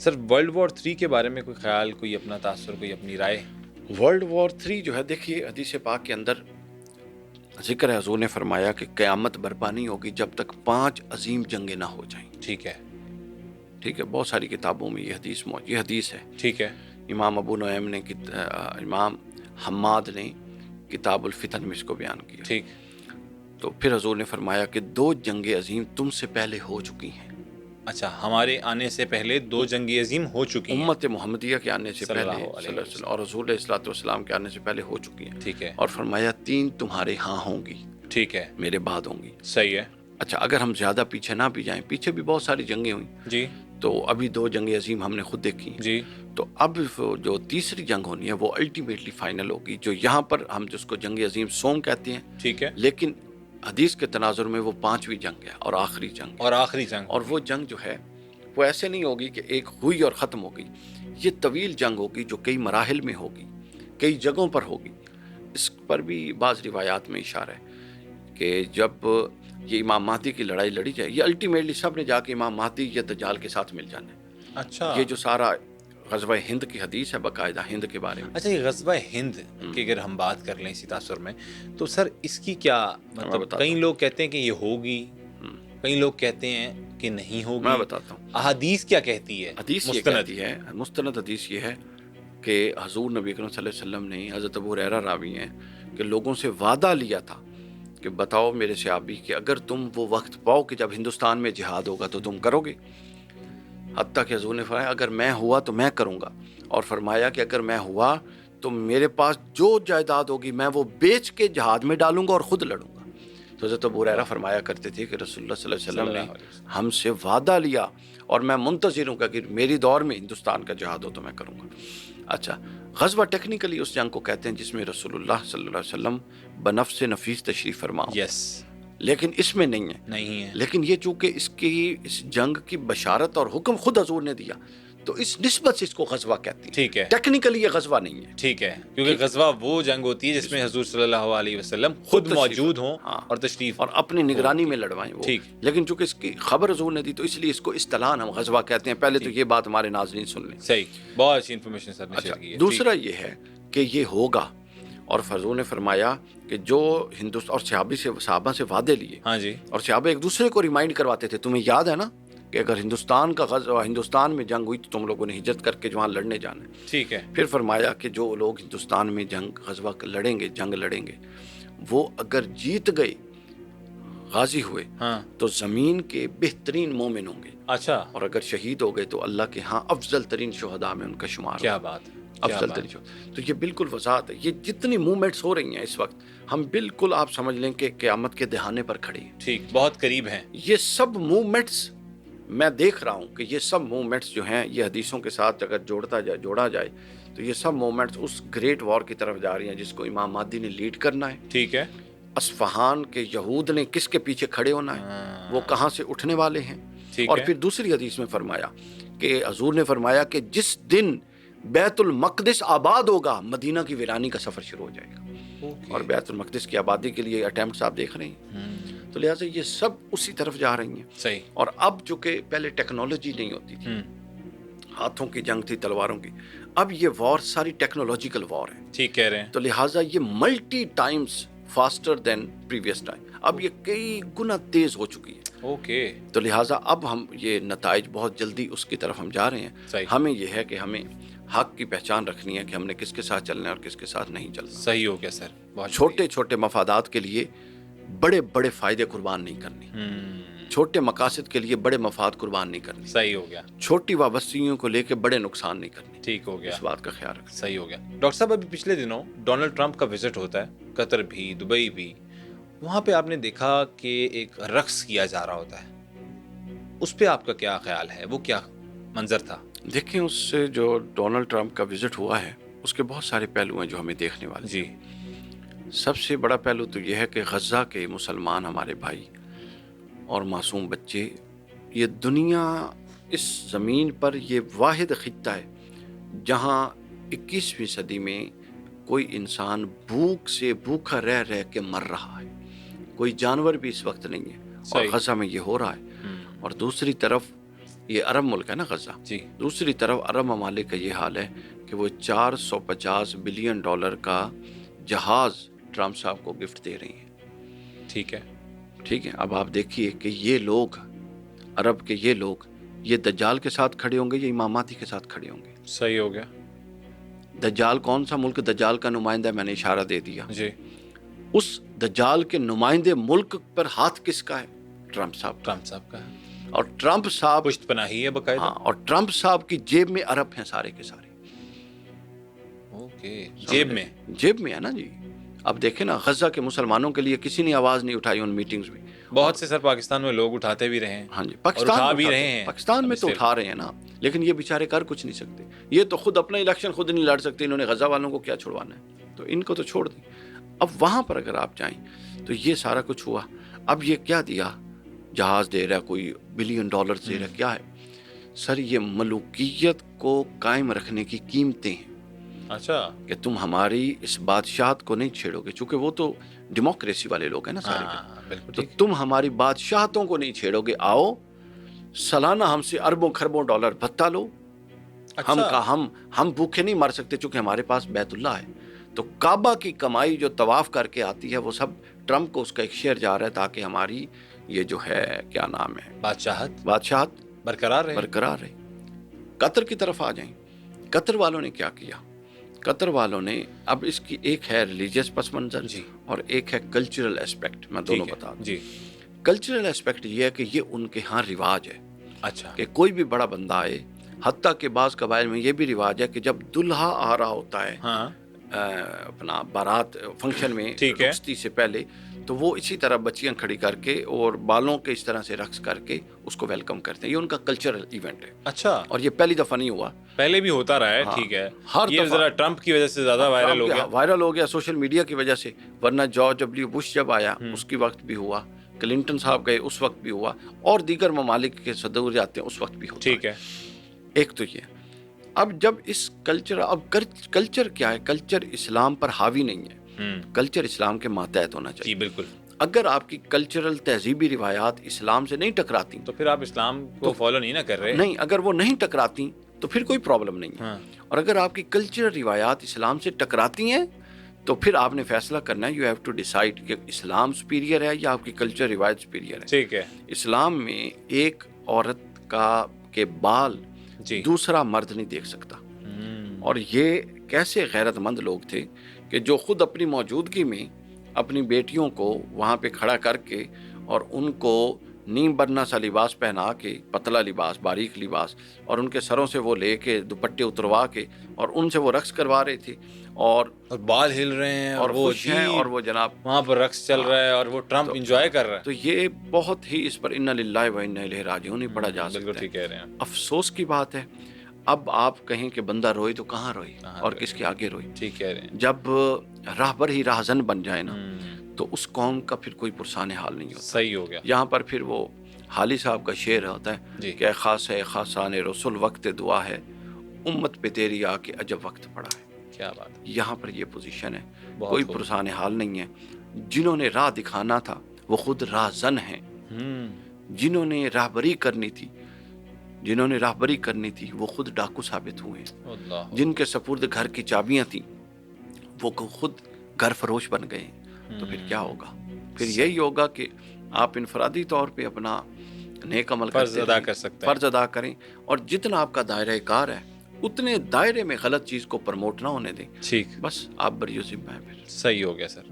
سر world war 3 کے بارے میں کوئی خیال، کوئی اپنا تاثر، کوئی اپنی رائے؟ ورلڈ وار 3 جو ہے، دیکھیے حدیث پاک کے اندر ذکر ہے، حضور نے فرمایا کہ قیامت برپا نہیں ہوگی جب تک 5 عظیم جنگیں نہ ہو جائیں. ٹھیک ہے، ٹھیک ہے، بہت ساری کتابوں میں یہ حدیث ہے. ٹھیک ہے، امام ابو نعیم نے امام حماد نے کتاب الفتن میں اس کو بیان کیا. ٹھیک. تو پھر حضور نے فرمایا کہ 2 جنگیں عظیم تم سے پہلے ہو چکی ہیں. اچھا، ہمارے آنے سے پہلے 2 جنگیں عظیم ہو چکی ہیں. امت محمدیہ کے آنے سے صلی پہلے اللہ علیہ صلی اللہ علیہ وسلم. وسلم اور رسول الصلوۃ والسلام کے آنے سے پہلے ہو چکی ہیں. ٹھیک ہے، اور فرمایا 3 تمہارے ہاں ہوں گی، ٹھیک ہے، میرے بعد ہوں گی. صحیح ہے. اچھا، اگر ہم زیادہ پیچھے نہ بھی جائیں، پیچھے بھی بہت ساری جنگیں ہوئیں، جی تو ابھی 2 جنگیں عظیم ہم نے خود دیکھی ہیں. جی. تو اب جو تیسری جنگ ہونی ہے وہ الٹیمیٹلی فائنل ہوگی، جو یہاں پر ہم جس کو جنگ عظیم سوم کہتے ہیں، ٹھیک ہے. لیکن حدیث کے تناظر میں وہ 5ویں جنگ ہے اور آخری جنگ ہے. اور آخری جنگ. اور وہ جنگ جو ہے وہ ایسے نہیں ہوگی کہ ایک ہوئی اور ختم ہو گئی. یہ طویل جنگ ہوگی جو کئی مراحل میں ہوگی، کئی جگہوں پر ہوگی. اس پر بھی بعض روایات میں اشارہ ہے کہ جب یہ امام مہدی کی لڑائی لڑی جائے، یہ الٹیمیٹلی سب نے جا کے امام مہدی یا دجال کے ساتھ مل جانا ہے. اچھا، یہ جو سارا غزوہ ہند کی حدیث ہے، باقاعدہ ہند کے بارے میں. اچھا، یہ غزوہ ہند کی اگر ہم بات کر لیں اسی تاثر میں، تو سر اس کی کیا مطلب، کئی لوگ کہتے ہیں کہ یہ ہوگی، کئی لوگ کہتے ہیں کہ نہیں ہوگی. میں بتاتا ہوں احادیث کیا کہتی ہے. حدیث یہ کہتی ہے، مستند حدیث یہ ہے کہ حضور نبی اکرم صلی اللہ علیہ وسلم نے، حضرت ابو ہریرہ راوی ہیں، کہ لوگوں سے وعدہ لیا تھا کہ بتاؤ میرے صحابی کہ اگر تم وہ وقت پاؤ کہ جب ہندوستان میں جہاد ہوگا تو تم کرو گے. حتیٰ کہ حضور نے فرمایا اگر میں ہوا تو میں کروں گا، اور فرمایا کہ اگر میں ہوا تو میرے پاس جو جائیداد ہوگی میں وہ بیچ کے جہاد میں ڈالوں گا اور خود لڑوں گا. تو حضرت ابو ہریرہ فرمایا کرتے تھے کہ رسول اللہ صلی اللہ علیہ وسلم نے ہم سے وعدہ لیا اور میں منتظر ہوں کہ اگر میری دور میں ہندوستان کا جہاد ہو تو میں کروں گا. اچھا، غزوہ ٹیکنیکلی اس جنگ کو کہتے ہیں جس میں رسول اللہ صلی اللہ علیہ وسلم بنفس نفیس تشریف فرما ہو. یس. لیکن اس میں نہیں ہے. نہیں ہے. لیکن یہ چونکہ اس جنگ کی بشارت اور حکم خود حضور نے دیا، تو اس نسبت سے اس کو غزوہ کہتی ہیں. ٹھیک ہے، ٹیکنیکلی یہ غزوہ نہیں ہے. ٹھیک ہے، کیونکہ غزوہ وہ جنگ ہوتی ہے جس میں حضور صلی اللہ علیہ وسلم خود موجود ہوں اور تشریف اور اپنی نگرانی میں لڑوائیں وہ. ٹھیک. لیکن چونکہ اس کی خبر حضور نے دی تو اس لیے اس کو اصطلاحاً ہم غزوہ کہتے ہیں. پہلے تو یہ بات ہمارے ناظرین سن لیں. صحیح، بہت اچھی انفارمیشن سر نے شیئر کی ہے. دوسرا یہ ہے کہ یہ ہوگا، اور حضور نے فرمایا کہ جو ہندوستان اور صحابہ سے وعدے لیے، ہاں جی، اور صحابہ ایک دوسرے کو ریمائنڈ کرواتے تھے، تمہیں یاد ہے نا کہ اگر ہندوستان میں جنگ ہوئی تو تم لوگوں نے ہجرت کر کے وہاں لڑنے جانا ہے. ٹھیک ہے. پھر فرمایا کہ جو لوگ ہندوستان میں غزوہ لڑیں گے، جنگ لڑیں گے، وہ اگر جیت گئے، غازی ہوئے، ہاں، تو زمین کے بہترین مومن ہوں گے. اچھا، اور اگر شہید ہو گئے تو اللہ کے ہاں افضل ترین شہداء میں ان کا شمار. کیا بات، افضل ترین شہداء. تو یہ بالکل وضاحت ہے. یہ جتنی موومنٹس ہو رہی ہیں اس وقت، ہم بالکل آپ سمجھ لیں کہ قیامت کے دہانے پر کھڑے ہیں. ٹھیک، بہت قریب ہیں. یہ سب موومنٹس میں دیکھ رہا ہوں کہ یہ سب موومنٹس جو ہیں یہ حدیثوں کے ساتھ اگر جوڑا جائے تو یہ سب موومنٹس اس گریٹ وار کی طرف جا رہی ہیں جس کو امام مہدی نے لیڈ کرنا ہے. ٹھیک ہے. اصفہان کے یہود نے کس کے پیچھے کھڑے ہونا ہے، وہ کہاں سے اٹھنے والے ہیں. اور پھر دوسری حدیث میں فرمایا کہ حضور نے فرمایا کہ جس دن بیت المقدس آباد ہوگا، مدینہ کی ویرانی کا سفر شروع ہو جائے گا. اور بیت المقدس کی آبادی کے لیے اٹیمپٹس آپ دیکھ رہے ہیں. تو لہٰذا یہ سب اسی طرف جا رہی ہیں. صحیح. اور اب جو کہ پہلے ٹیکنالوجی نہیں ہوتی تھی، ہاتھوں کی جنگ تھی، تلواروں کی، اب یہ وار ساری ٹیکنالوجیکل وار ہے. ٹھیک کہہ رہے ہیں. تو لہٰذا یہ multi Times faster than previous time, اب یہ کئی گنا تیز ہو چکی ہے. اوکے. تو لہٰذا اب ہم یہ نتائج بہت جلدی اس کی طرف ہم جا رہے ہیں. صحیح. ہمیں یہ ہے کہ ہمیں حق کی پہچان رکھنی ہے کہ ہم نے کس کے ساتھ چلنا ہے اور کس کے ساتھ نہیں چلنا. صحیح ہو گیا سر. چھوٹے چھوٹے مفادات کے لیے بڑے بڑے فائدے قربان نہیں کرنے، چھوٹے مقاصد کے لیے بڑے مفاد قربان نہیں کرنے. صحیح ہو گیا. چھوٹی وابستگیوں کو لے کے بڑے نقصان نہیں کرنے. ٹھیک ہو گیا. اس بات کا خیال رکھیں. صحیح ہو گیا. ڈاکٹر صاحب، ابھی پچھلے دنوں ڈونلڈ ٹرمپ کا وزٹ ہوتا ہے، قطر بھی، دبئی بھی. وہاں پہ آپ نے دیکھا کہ ایک رقص کیا جا رہا ہوتا ہے، اس پہ آپ کا کیا خیال ہے؟ وہ کیا منظر تھا؟ دیکھیں، اس سے جو ڈونلڈ ٹرمپ کا وزٹ ہوا ہے اس کے بہت سارے پہلو ہیں جو ہمیں دیکھنے والے. جی. سب سے بڑا پہلو تو یہ ہے کہ غزہ کے مسلمان ہمارے بھائی اور معصوم بچے، یہ دنیا، اس زمین پر یہ واحد خطہ ہے جہاں 21ویں صدی میں کوئی انسان بھوک سے بھوکا رہ کے مر رہا ہے. کوئی جانور بھی اس وقت نہیں ہے، اور غزہ میں یہ ہو رہا ہے. اور دوسری طرف یہ عرب ملک ہے نا غزہ، جی دوسری طرف عرب ممالک کا یہ حال ہے کہ وہ $450 بلین کا جہاز ٹرمپ صاحب کو گفٹ دے رہی ہیں. ٹھیک ہے. ٹھیک ہے، اب آپ دیکھیے کہ یہ لوگ، عرب کے یہ لوگ، یہ دجال کے ساتھ کھڑے ہوں گے یا امام مہدی کے ساتھ کھڑے ہوں گے؟ صحیح ہو گیا. دجال کون سا ملک دجال کا نمائندہ ہے؟ میں نے اشارہ دے دیا. جی اس دجال کے نمائندے ملک پر ہاتھ کس کا ہے؟ ٹرمپ صاحب کا. ٹرمپ صاحب کا ہے. اور ٹرمپ صاحب، پشت پناہی ہے باقاعدہ. ہاں، اور ٹرمپ صاحب کی جیب میں عرب ہیں سارے کے سارے. اوکے، جیب میں. جیب میں ہے نا جی. اب دیکھیں نا، غزہ کے مسلمانوں کے لیے کسی نے آواز نہیں اٹھائی ان میٹنگز میں. بہت سے سر پاکستان میں لوگ اٹھاتے بھی رہے ہیں. ہاں جی، اور پاکستان اٹھا میں بھی اٹھاتے رہے ہیں. ہیں. پاکستان میں تو اٹھا رہے ہیں نا، لیکن یہ بیچارے کر کچھ نہیں سکتے. یہ تو خود اپنا الیکشن خود نہیں لڑ سکتے، انہوں نے غزہ والوں کو کیا چھڑوانا ہے؟ تو ان کو تو چھوڑ دیں. اب وہاں پر اگر آپ جائیں تو یہ سارا کچھ ہوا. اب یہ کیا دیا؟ جہاز دے رہا، کوئی $1 بلین دے رہا. کیا ہے سر؟ یہ ملوکیت کو قائم رکھنے کی قیمتیں ہیں. اچھا. کہ تم ہماری اس بادشاہت کو نہیں چھیڑو گے، چونکہ وہ تو ڈیموکریسی والے لوگ ہیں نا سارے. ہاں بالکل تو ٹھیک. تم ہماری بادشاہتوں کو نہیں چھیڑو گے، آؤ سالانہ ہم سے اربوں خربوں ڈالر بھتہ لو. ہم بھوکے نہیں مر سکتے چونکہ ہمارے پاس بیت اللہ ہے. تو کعبہ کی کمائی جو طواف کر کے آتی ہے وہ سب ٹرمپ کو اس کا ایک شیئر جا رہا ہے، تاکہ ہماری یہ جو ہے کیا نام ہے، بادشاہت برقرار رہے. قطر کی طرف آ جائیں. قطر والوں نے کیا کیا؟ قطر والوں نے، اب اس کی ایک ہے ریلیجیس پس منظر جی اور ایک ہے کلچرل اسپیکٹ. میں دونوں بتا دوں. جی. کلچرل اسپیکٹ یہ ہے کہ یہ ان کے ہاں رواج ہے اچھا. کہ کوئی بھی بڑا بندہ آئے. حتیٰ کہ بعض قبائل میں یہ بھی رواج ہے کہ جب دلہا آ رہا ہوتا ہے ہاں اپنا بارات فنکشن میں ٹھیک ہے. رخصتی سے پہلے، تو وہ اسی طرح بچیاں کھڑی کر کے اور بالوں کے اس طرح سے رقص کر کے اس کو ویلکم کرتے ہیں. یہ ان کا کلچرل ایونٹ ہے. اچھا. اور یہ پہلی دفعہ نہیں ہوا، پہلے بھی ہوتا رہا ہے. ہاں، ٹھیک ہے. ہر یہ دفعہ ذرا ٹرمپ کی وجہ سے زیادہ وائرل ہو گیا سوشل میڈیا کی وجہ سے. ورنہ جارج ڈبلیو بش جب آیا اس کی وقت بھی ہوا، کلنٹن صاحب گئے اس وقت بھی ہوا، اور دیگر ممالک کے صدور جاتے ہیں اس وقت بھی ہوتا. ٹھیک ہے. ایک تو یہ. اب جب اس کلچر کیا ہے؟ کلچر اسلام پر حاوی نہیں ہے. کلچر اسلام کے ماتحت ہونا چاہیے. جی بالکل. اگر آپ کی کلچرل تہذیبی روایات اسلام سے نہیں ٹکراتی تو پھر آپ اسلام کو فالو نہیں نہ کر رہے. نہیں، اگر وہ نہیں ٹکراتی تو پھر کوئی پرابلم نہیں ہے. اور اگر آپ کی کلچرل روایات اسلام سے ٹکراتی ہیں تو پھر آپ نے فیصلہ کرنا ہے. یو ہیو ٹو ڈیسائیڈ کہ اسلام سپیریئر ہے یا آپ کی کلچر روایت سپیریئر ہے. ٹھیک ہے. اسلام میں ایک عورت کے بال جی دوسرا مرد نہیں دیکھ سکتا. اور یہ کیسے غیرت مند لوگ تھے کہ جو خود اپنی موجودگی میں اپنی بیٹیوں کو وہاں پہ کھڑا کر کے اور ان کو نیم برنا سا لباس پہنا کے، پتلا لباس، باریک لباس، اور ان کے سروں سے وہ لے کے دوپٹے اتروا کے اور ان سے وہ رقص کروا رہے تھے. اور بال ہل رہے ہیں اور وہ خوش ہیں، اور وہ جناب وہاں پر رقص چل رہا ہے اور وہ ٹرمپ انجوائے کر رہا ہے. تو یہ بہت ہی اس پر انا للہ و انا الیہ راجعون نہیں پڑھا جا بالکل سکتا ٹھیک ہے. کہہ رہے ہیں. افسوس کی بات ہے. اب آپ کہیں کہ بندہ روئے تو کہاں روئے اور کس کے آگے روئے؟ ٹھیک کہہ رہے ہیں. جب راہبر ہی راہزن بن جائے نا تو اس قوم کا پھر کوئی پرسان حال نہیں ہوتا. صحیح ہو گیا. یہاں پر پھر وہ حالی صاحب کا شعر ہوتا ہے کہ خاص ہے خاصان رسول وقت دعا ہے، امت پہ تیری آ کے عجب وقت پڑا ہے. کیا بات ہے. یہاں پر یہ پوزیشن ہے. کوئی پرسان حال نہیں ہے. جنہوں نے راہ دکھانا تھا وہ خود راہزن ہیں. جنہوں نے راہبری کرنی تھی وہ خود ڈاکو ثابت ہوئے. جن کے سپرد گھر کی چابیاں تھیں وہ خود گھر فروش بن گئے. تو پھر کیا ہوگا؟ پھر یہی ہوگا کہ آپ انفرادی طور پہ اپنا نیک عمل فرض ادا کر سکتے ہیں، فرض ادا کریں، اور جتنا آپ کا دائرہ کار ہے اتنے دائرے میں غلط چیز کو پروموٹ نہ ہونے دیں. ٹھیک. بس آپ بری ذمہ ہیں. پھر صحیح ہو گیا سر.